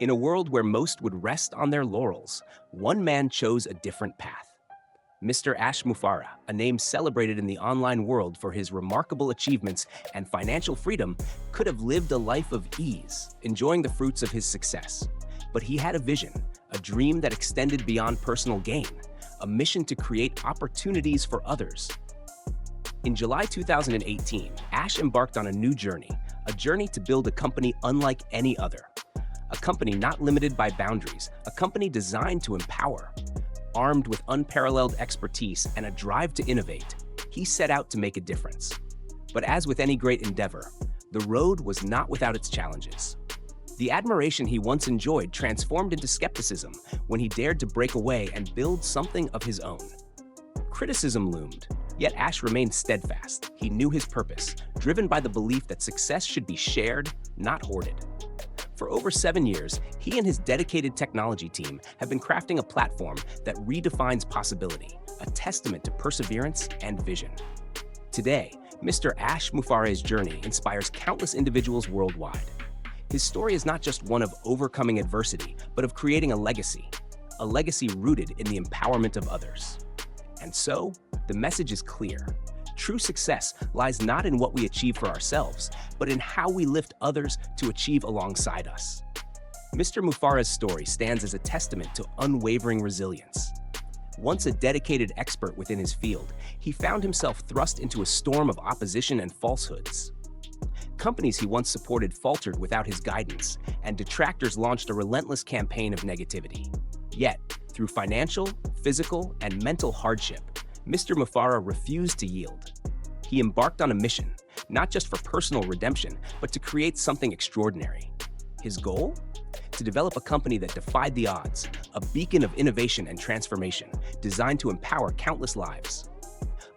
In a world where most would rest on their laurels, one man chose a different path. Mr. Mufareh, a name celebrated in the online world for his remarkable achievements and financial freedom, could have lived a life of ease, enjoying the fruits of his success. But he had a vision, a dream that extended beyond personal gain, a mission to create opportunities for others. In July 2018, Ash embarked on a new journey, a journey to build a company unlike any other. A company not limited by boundaries, a company designed to empower. Armed with unparalleled expertise and a drive to innovate, he set out to make a difference. But as with any great endeavor, the road was not without its challenges. The admiration he once enjoyed transformed into skepticism when he dared to break away and build something of his own. Criticism loomed, yet Ash remained steadfast. He knew his purpose, driven by the belief that success should be shared, not hoarded. For over 7 years, he and his dedicated technology team have been crafting a platform that redefines possibility, a testament to perseverance and vision. Today, Mr. Ash Mufareh's journey inspires countless individuals worldwide. His story is not just one of overcoming adversity, but of creating a legacy rooted in the empowerment of others. And so, the message is clear. True success lies not in what we achieve for ourselves, but in how we lift others to achieve alongside us. Mr. Mufareh's story stands as a testament to unwavering resilience. Once a dedicated expert within his field, he found himself thrust into a storm of opposition and falsehoods. Companies he once supported faltered without his guidance, and detractors launched a relentless campaign of negativity. Yet, through financial, physical, and mental hardship, Mr. Mufareh refused to yield. He embarked on a mission, not just for personal redemption, but to create something extraordinary. His goal? To develop a company that defied the odds, a beacon of innovation and transformation, designed to empower countless lives.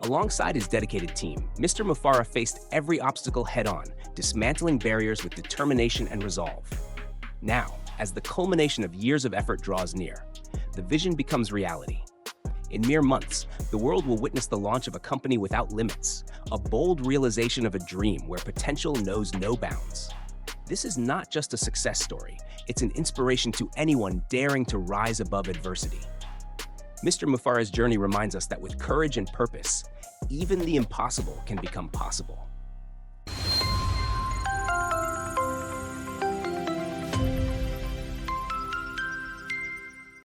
Alongside his dedicated team, Mr. Mufareh faced every obstacle head-on, dismantling barriers with determination and resolve. Now, as the culmination of years of effort draws near, the vision becomes reality. In mere months, the world will witness the launch of a company without limits, a bold realization of a dream where potential knows no bounds. This is not just a success story, it's an inspiration to anyone daring to rise above adversity. Mr. Mufareh's journey reminds us that with courage and purpose, even the impossible can become possible.